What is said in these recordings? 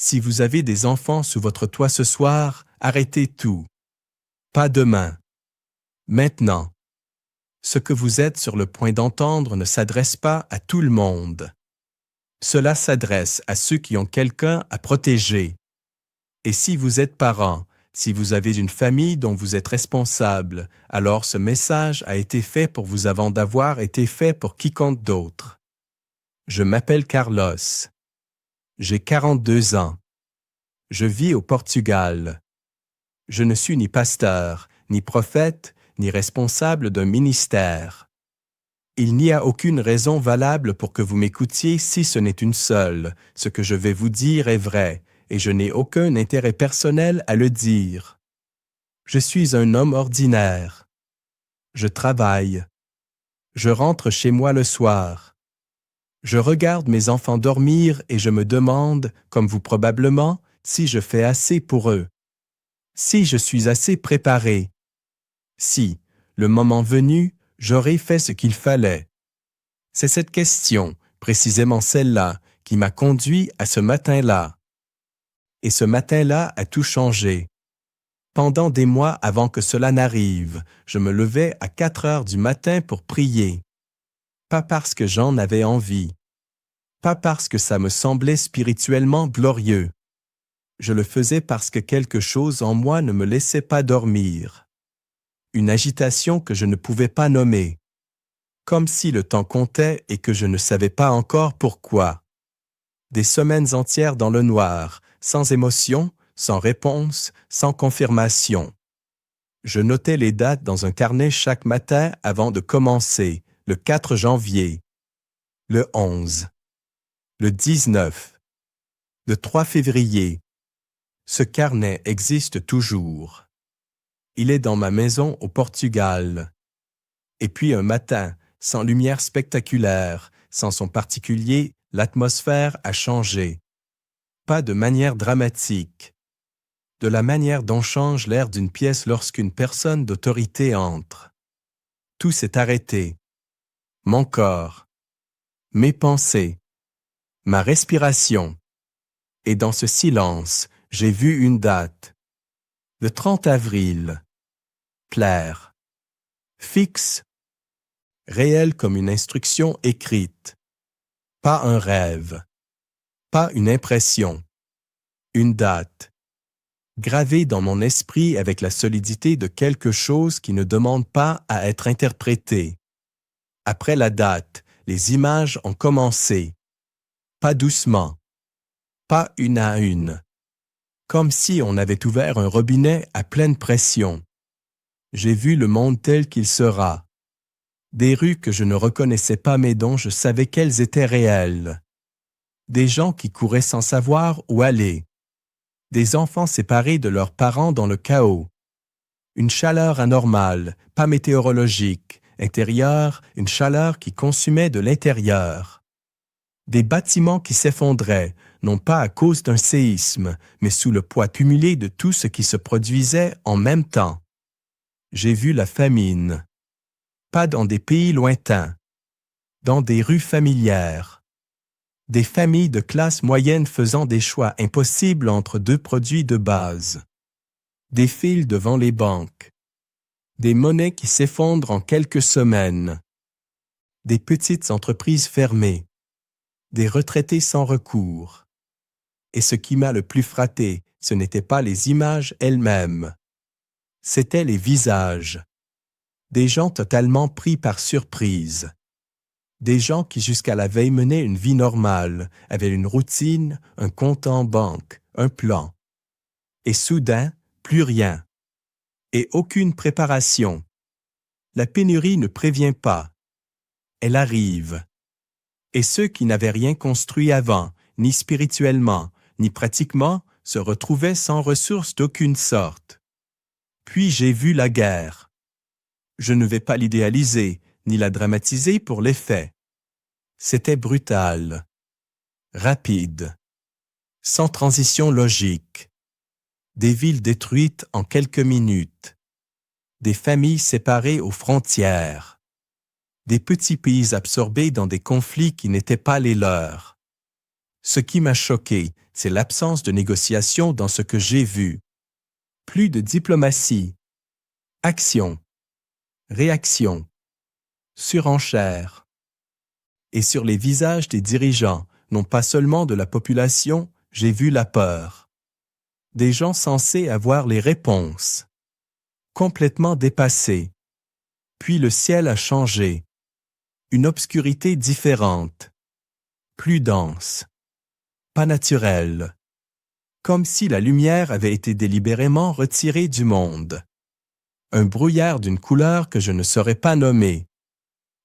Si vous avez des enfants sous votre toit ce soir, arrêtez tout. Pas demain. Maintenant. Ce que vous êtes sur le point d'entendre ne s'adresse pas à tout le monde. Cela s'adresse à ceux qui ont quelqu'un à protéger. Et si vous êtes parent, si vous avez une famille dont vous êtes responsable, alors ce message a été fait pour vous avant d'avoir été fait pour quiconque d'autre. Je m'appelle Carlos. J'ai 42 ans. Je vis au Portugal. Je ne suis ni pasteur, ni prophète, ni responsable d'un ministère. Il n'y a aucune raison valable pour que vous m'écoutiez si ce n'est une seule. Ce que je vais vous dire est vrai, et je n'ai aucun intérêt personnel à le dire. Je suis un homme ordinaire. Je travaille. Je rentre chez moi le soir. Je regarde mes enfants dormir et je me demande, comme vous probablement, si je fais assez pour eux. Si je suis assez préparé. Si, le moment venu, j'aurai fait ce qu'il fallait. C'est cette question, précisément celle-là, qui m'a conduit à ce matin-là. Et ce matin-là a tout changé. Pendant des mois avant que cela n'arrive, je me levais à 4 heures du matin pour prier. Pas parce que j'en avais envie. Pas parce que ça me semblait spirituellement glorieux. Je le faisais parce que quelque chose en moi ne me laissait pas dormir. Une agitation que je ne pouvais pas nommer. Comme si le temps comptait et que je ne savais pas encore pourquoi. Des semaines entières dans le noir, sans émotion, sans réponse, sans confirmation. Je notais les dates dans un carnet chaque matin avant de commencer, le 4 janvier, le 11, le 19, le 3 février. Ce carnet existe toujours. Il est dans ma maison au Portugal. Et puis un matin, sans lumière spectaculaire, sans son particulier, l'atmosphère a changé. Pas de manière dramatique. De la manière dont change l'air d'une pièce lorsqu'une personne d'autorité entre. Tout s'est arrêté. Mon corps. Mes pensées. Ma respiration. Et dans ce silence, j'ai vu une date. Le 30 avril. Clair. Fixe. Réel comme une instruction écrite. Pas un rêve. Pas une impression. Une date. Gravée dans mon esprit avec la solidité de quelque chose qui ne demande pas à être interprété. Après la date, les images ont commencé. Pas doucement. Pas une à une. Comme si on avait ouvert un robinet à pleine pression. J'ai vu le monde tel qu'il sera. Des rues que je ne reconnaissais pas mais dont je savais qu'elles étaient réelles. Des gens qui couraient sans savoir où aller. Des enfants séparés de leurs parents dans le chaos. Une chaleur anormale, pas météorologique, intérieure, une chaleur qui consumait de l'intérieur. Des bâtiments qui s'effondraient, non pas à cause d'un séisme, mais sous le poids cumulé de tout ce qui se produisait en même temps. J'ai vu la famine. Pas dans des pays lointains. Dans des rues familières. Des familles de classe moyenne faisant des choix impossibles entre deux produits de base. Des files devant les banques. Des monnaies qui s'effondrent en quelques semaines. Des petites entreprises fermées. Des retraités sans recours. Et ce qui m'a le plus frappé, ce n'étaient pas les images elles-mêmes. C'étaient les visages. Des gens totalement pris par surprise. Des gens qui jusqu'à la veille menaient une vie normale, avaient une routine, un compte en banque, un plan. Et soudain, plus rien. Et aucune préparation. La pénurie ne prévient pas. Elle arrive. Et ceux qui n'avaient rien construit avant, ni spirituellement, ni pratiquement, se retrouvaient sans ressources d'aucune sorte. Puis j'ai vu la guerre. Je ne vais pas l'idéaliser, ni la dramatiser pour l'effet. C'était brutal. Rapide. Sans transition logique. Des villes détruites en quelques minutes. Des familles séparées aux frontières. Des petits pays absorbés dans des conflits qui n'étaient pas les leurs. Ce qui m'a choqué, c'est l'absence de négociation dans ce que j'ai vu. Plus de diplomatie. Action. Réaction. Surenchère. Et sur les visages des dirigeants, non pas seulement de la population, j'ai vu la peur. Des gens censés avoir les réponses. Complètement dépassés. Puis le ciel a changé. Une obscurité différente. Plus dense. Pas naturelle. Comme si la lumière avait été délibérément retirée du monde. Un brouillard d'une couleur que je ne saurais pas nommer.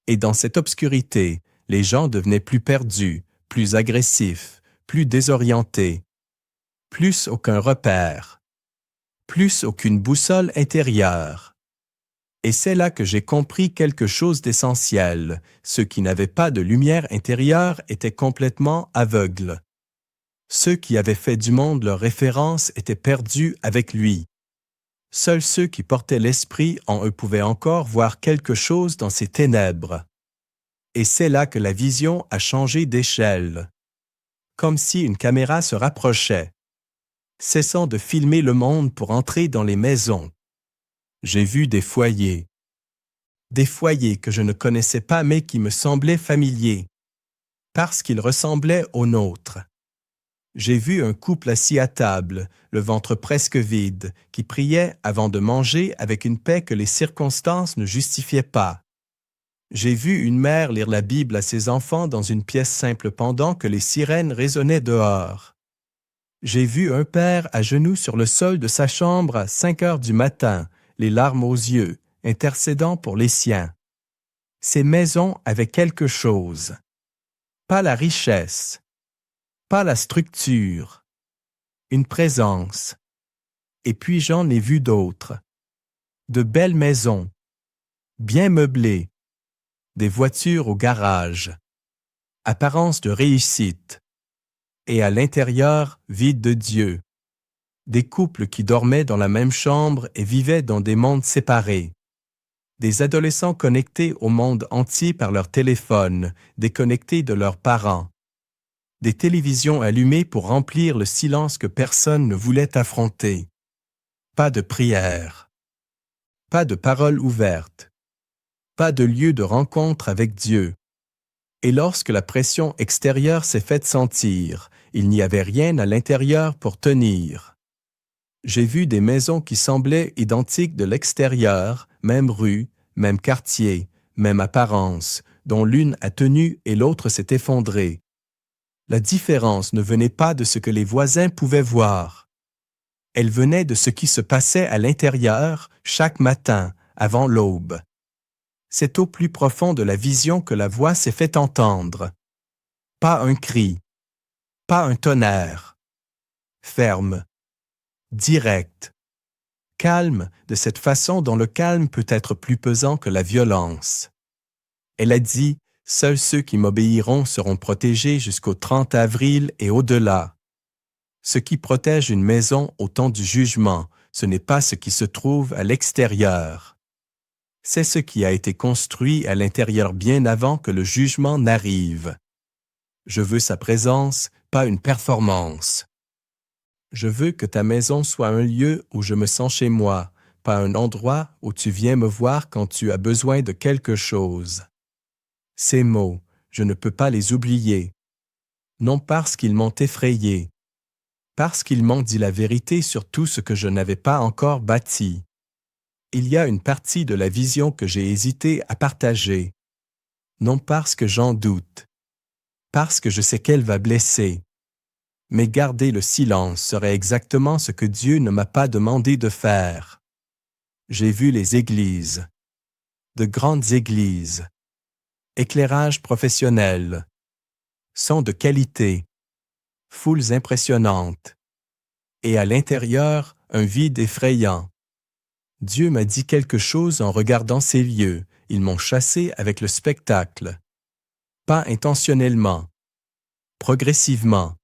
Et dans cette obscurité, les gens devenaient plus perdus, plus agressifs, plus désorientés. Plus aucun repère. Plus aucune boussole intérieure. Et c'est là que j'ai compris quelque chose d'essentiel. Ceux qui n'avaient pas de lumière intérieure étaient complètement aveugles. Ceux qui avaient fait du monde leur référence étaient perdus avec lui. Seuls ceux qui portaient l'esprit en eux pouvaient encore voir quelque chose dans ces ténèbres. Et c'est là que la vision a changé d'échelle. Comme si une caméra se rapprochait, cessant de filmer le monde pour entrer dans les maisons. J'ai vu des foyers que je ne connaissais pas mais qui me semblaient familiers, parce qu'ils ressemblaient aux nôtres. J'ai vu un couple assis à table, le ventre presque vide, qui priait avant de manger avec une paix que les circonstances ne justifiaient pas. J'ai vu une mère lire la Bible à ses enfants dans une pièce simple pendant que les sirènes résonnaient dehors. J'ai vu un père à genoux sur le sol de sa chambre à 5 heures du matin, les larmes aux yeux, intercédant pour les siens. Ces maisons avaient quelque chose. Pas la richesse, pas la structure, une présence. Et puis j'en ai vu d'autres. De belles maisons, bien meublées, des voitures au garage, apparence de réussite, et à l'intérieur vide de Dieu. Des couples qui dormaient dans la même chambre et vivaient dans des mondes séparés. Des adolescents connectés au monde entier par leur téléphone, déconnectés de leurs parents. Des télévisions allumées pour remplir le silence que personne ne voulait affronter. Pas de prière. Pas de parole ouverte. Pas de lieu de rencontre avec Dieu. Et lorsque la pression extérieure s'est faite sentir, il n'y avait rien à l'intérieur pour tenir. J'ai vu des maisons qui semblaient identiques de l'extérieur, même rue, même quartier, même apparence, dont l'une a tenu et l'autre s'est effondrée. La différence ne venait pas de ce que les voisins pouvaient voir. Elle venait de ce qui se passait à l'intérieur chaque matin, avant l'aube. C'est au plus profond de la vision que la voix s'est fait entendre. Pas un cri, pas un tonnerre. Ferme, direct, calme de cette façon dont le calme peut être plus pesant que la violence. Elle a dit « Seuls ceux qui m'obéiront seront protégés jusqu'au 30 avril et au-delà. » Ce qui protège une maison au temps du jugement, ce n'est pas ce qui se trouve à l'extérieur. C'est ce qui a été construit à l'intérieur bien avant que le jugement n'arrive. Je veux sa présence, pas une performance. Je veux que ta maison soit un lieu où je me sens chez moi, pas un endroit où tu viens me voir quand tu as besoin de quelque chose. Ces mots, je ne peux pas les oublier. Non parce qu'ils m'ont effrayé, parce qu'ils m'ont dit la vérité sur tout ce que je n'avais pas encore bâti. Il y a une partie de la vision que j'ai hésité à partager. Non parce que j'en doute, parce que je sais qu'elle va blesser. Mais garder le silence serait exactement ce que Dieu ne m'a pas demandé de faire. J'ai vu les églises, de grandes églises, éclairage professionnel, son de qualité, foules impressionnantes, et à l'intérieur, un vide effrayant. Dieu m'a dit quelque chose en regardant ces lieux, ils m'ont chassé avec le spectacle. Pas intentionnellement, progressivement.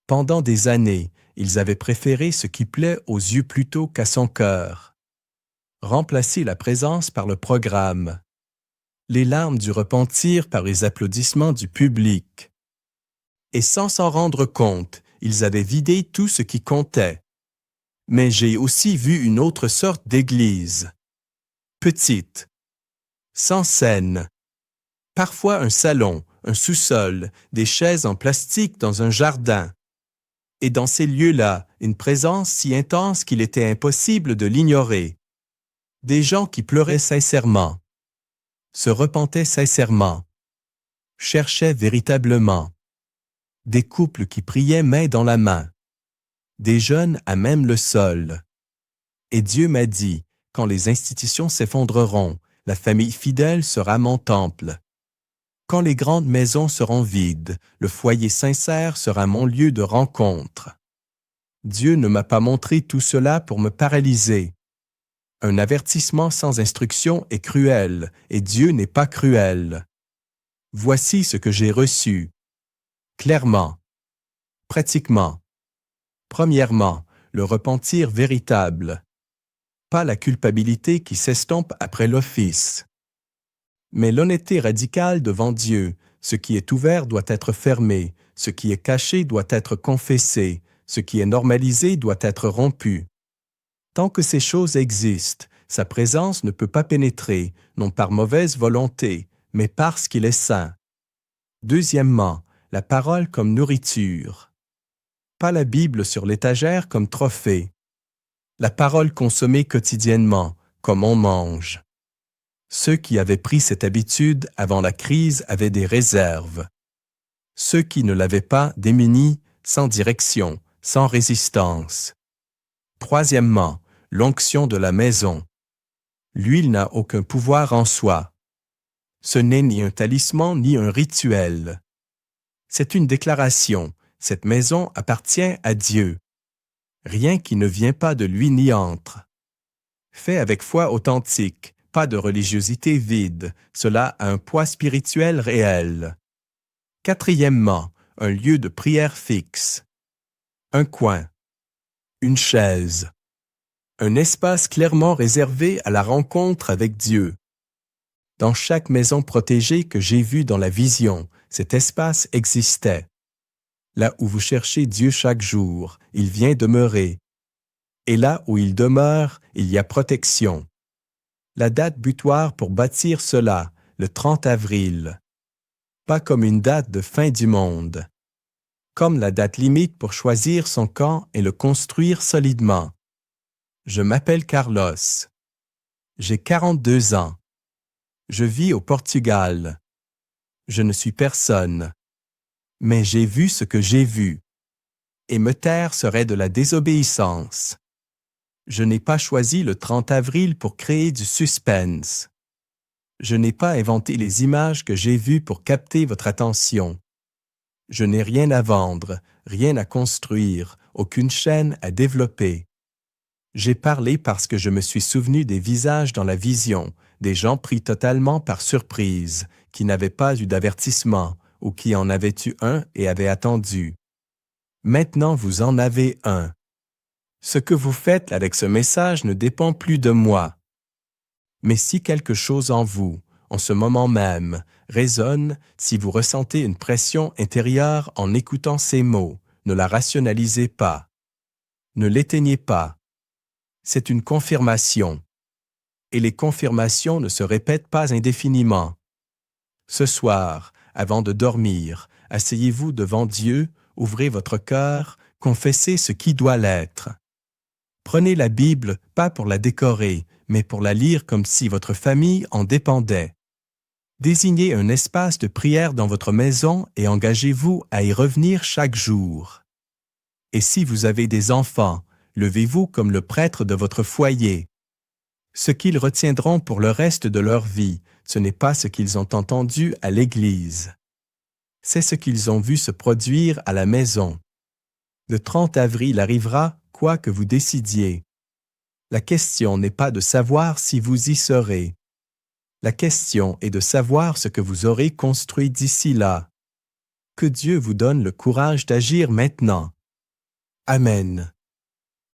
Pendant des années, ils avaient préféré ce qui plaît aux yeux plutôt qu'à son cœur. Remplacer la présence par le programme. Les larmes du repentir par les applaudissements du public. Et sans s'en rendre compte, ils avaient vidé tout ce qui comptait. Mais j'ai aussi vu une autre sorte d'église. Petite, sans scène. Parfois un salon, un sous-sol, des chaises en plastique dans un jardin. Et dans ces lieux-là, une présence si intense qu'il était impossible de l'ignorer. Des gens qui pleuraient sincèrement, se repentaient sincèrement, cherchaient véritablement. Des couples qui priaient main dans la main. Des jeunes à même le sol. Et Dieu m'a dit, quand les institutions s'effondreront, la famille fidèle sera mon temple. Quand les grandes maisons seront vides, le foyer sincère sera mon lieu de rencontre. Dieu ne m'a pas montré tout cela pour me paralyser. Un avertissement sans instruction est cruel, et Dieu n'est pas cruel. Voici ce que j'ai reçu. Clairement. Pratiquement. Premièrement, le repentir véritable. Pas la culpabilité qui s'estompe après l'office. Mais l'honnêteté radicale devant Dieu. Ce qui est ouvert doit être fermé, ce qui est caché doit être confessé, ce qui est normalisé doit être rompu. Tant que ces choses existent, sa présence ne peut pas pénétrer, non par mauvaise volonté, mais parce qu'il est saint. Deuxièmement, la parole comme nourriture. Pas la Bible sur l'étagère comme trophée. La parole consommée quotidiennement, comme on mange. Ceux qui avaient pris cette habitude avant la crise avaient des réserves. Ceux qui ne l'avaient pas, démunis, sans direction, sans résistance. Troisièmement, l'onction de la maison. L'huile n'a aucun pouvoir en soi. Ce n'est ni un talisman ni un rituel. C'est une déclaration. Cette maison appartient à Dieu. Rien qui ne vient pas de lui n'y entre. Fait avec foi authentique, pas de religiosité vide, cela a un poids spirituel réel. Quatrièmement, un lieu de prière fixe. Un coin. Une chaise. Un espace clairement réservé à la rencontre avec Dieu. Dans chaque maison protégée que j'ai vue dans la vision, cet espace existait. Là où vous cherchez Dieu chaque jour, il vient demeurer. Et là où il demeure, il y a protection. La date butoir pour bâtir cela, le 30 avril. Pas comme une date de fin du monde. Comme la date limite pour choisir son camp et le construire solidement. Je m'appelle Carlos. J'ai 42 ans. Je vis au Portugal. Je ne suis personne. Mais j'ai vu ce que j'ai vu. Et me taire serait de la désobéissance. Je n'ai pas choisi le 30 avril pour créer du suspense. Je n'ai pas inventé les images que j'ai vues pour capter votre attention. Je n'ai rien à vendre, rien à construire, aucune chaîne à développer. J'ai parlé parce que je me suis souvenu des visages dans la vision, des gens pris totalement par surprise, qui n'avaient pas eu d'avertissement, ou qui en avaient eu un et avaient attendu. Maintenant vous en avez un. Ce que vous faites avec ce message ne dépend plus de moi. Mais si quelque chose en vous, en ce moment même, résonne, si vous ressentez une pression intérieure en écoutant ces mots, ne la rationalisez pas. Ne l'éteignez pas. C'est une confirmation. Et les confirmations ne se répètent pas indéfiniment. Ce soir, avant de dormir, asseyez-vous devant Dieu, ouvrez votre cœur, confessez ce qui doit l'être. Prenez la Bible, pas pour la décorer, mais pour la lire comme si votre famille en dépendait. Désignez un espace de prière dans votre maison et engagez-vous à y revenir chaque jour. Et si vous avez des enfants, levez-vous comme le prêtre de votre foyer. Ce qu'ils retiendront pour le reste de leur vie, ce n'est pas ce qu'ils ont entendu à l'église. C'est ce qu'ils ont vu se produire à la maison. Le 30 avril arrivera, quoi que vous décidiez. La question n'est pas de savoir si vous y serez. La question est de savoir ce que vous aurez construit d'ici là. Que Dieu vous donne le courage d'agir maintenant. Amen.